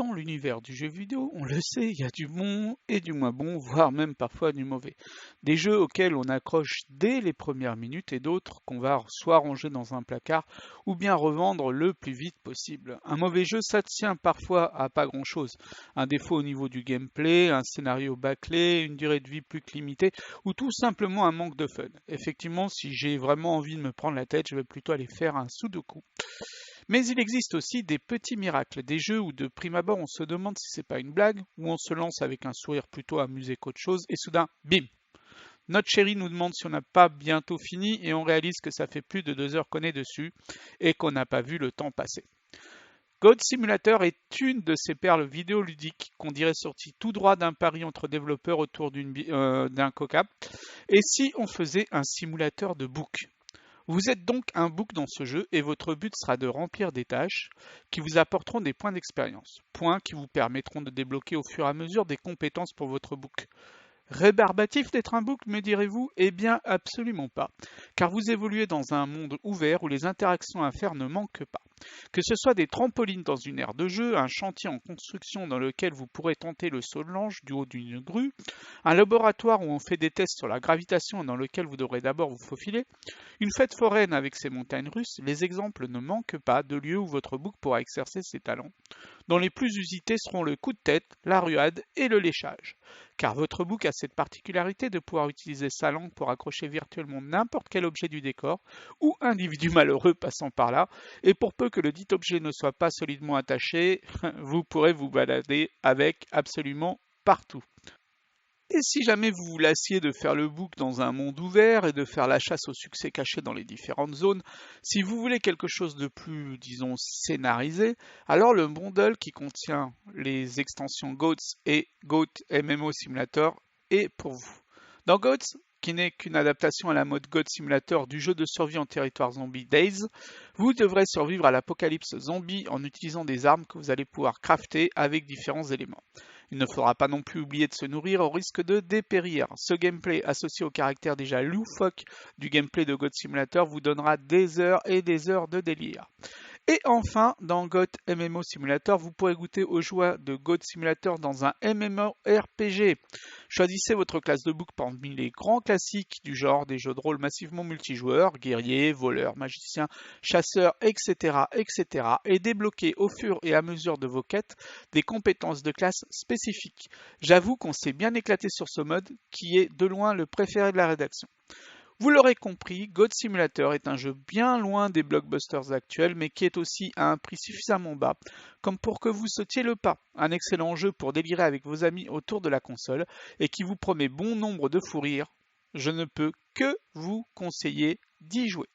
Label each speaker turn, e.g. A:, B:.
A: dans l'univers du jeu vidéo, on le sait, il y a du bon et du moins bon, voire même parfois du mauvais. Des jeux auxquels on accroche dès les premières minutes et d'autres qu'on va soit ranger dans un placard ou bien revendre le plus vite possible. Un mauvais jeu, ça tient parfois à pas grand-chose. Un défaut au niveau du gameplay, un scénario bâclé, une durée de vie plus que limitée ou tout simplement un manque de fun. Effectivement, si j'ai vraiment envie de me prendre la tête, je vais plutôt aller faire un sudoku. Mais il existe aussi des petits miracles, des jeux où de prime abord on se demande si c'est pas une blague, où on se lance avec un sourire plutôt amusé qu'autre chose, et soudain, bim! Notre chérie nous demande si on n'a pas bientôt fini et on réalise que ça fait plus de 2 heures qu'on est dessus et qu'on n'a pas vu le temps passer. God Simulator est une de ces perles vidéoludiques qu'on dirait sorties tout droit d'un pari entre développeurs autour d'un coca. Et si on faisait un simulateur de book? Vous êtes donc un book dans ce jeu et votre but sera de remplir des tâches qui vous apporteront des points d'expérience, points qui vous permettront de débloquer au fur et à mesure des compétences pour votre book. Rébarbatif d'être un book, me direz-vous? Eh bien, absolument pas, car vous évoluez dans un monde ouvert où les interactions à faire ne manquent pas. Que ce soit des trampolines dans une aire de jeu, un chantier en construction dans lequel vous pourrez tenter le saut de l'ange du haut d'une grue, un laboratoire où on fait des tests sur la gravitation et dans lequel vous devrez d'abord vous faufiler, une fête foraine avec ses montagnes russes, les exemples ne manquent pas de lieux où votre book pourra exercer ses talents, dont les plus usités seront le coup de tête, la ruade et le léchage. Car votre book a cette particularité de pouvoir utiliser sa langue pour accrocher virtuellement n'importe quel objet du décor ou individu malheureux passant par là, et pour peu que le dit objet ne soit pas solidement attaché, vous pourrez vous balader avec absolument partout. Et si jamais vous vous lassiez de faire le book dans un monde ouvert et de faire la chasse au succès caché dans les différentes zones, si vous voulez quelque chose de plus, disons, scénarisé, alors le bundle qui contient les extensions GOATS et GOAT MMO Simulator est pour vous. Dans GOATS, qui n'est qu'une adaptation à la mode GOAT Simulator du jeu de survie en territoire zombie Days, vous devrez survivre à l'apocalypse zombie en utilisant des armes que vous allez pouvoir crafter avec différents éléments. Il ne faudra pas non plus oublier de se nourrir au risque de dépérir. Ce gameplay associé au caractère déjà loufoque du gameplay de God Simulator vous donnera des heures et des heures de délire. Et enfin, dans God MMO Simulator, vous pourrez goûter aux joies de God Simulator dans un MMORPG. Choisissez votre classe de book parmi les grands classiques du genre des jeux de rôle massivement multijoueurs, guerriers, voleurs, magiciens, chasseurs, etc., etc. et débloquez au fur et à mesure de vos quêtes des compétences de classe spécifiques. J'avoue qu'on s'est bien éclaté sur ce mode qui est de loin le préféré de la rédaction. Vous l'aurez compris, God Simulator est un jeu bien loin des blockbusters actuels, mais qui est aussi à un prix suffisamment bas, comme pour que vous sautiez le pas. Un excellent jeu pour délirer avec vos amis autour de la console, et qui vous promet bon nombre de fous rires. Je ne peux que vous conseiller d'y jouer.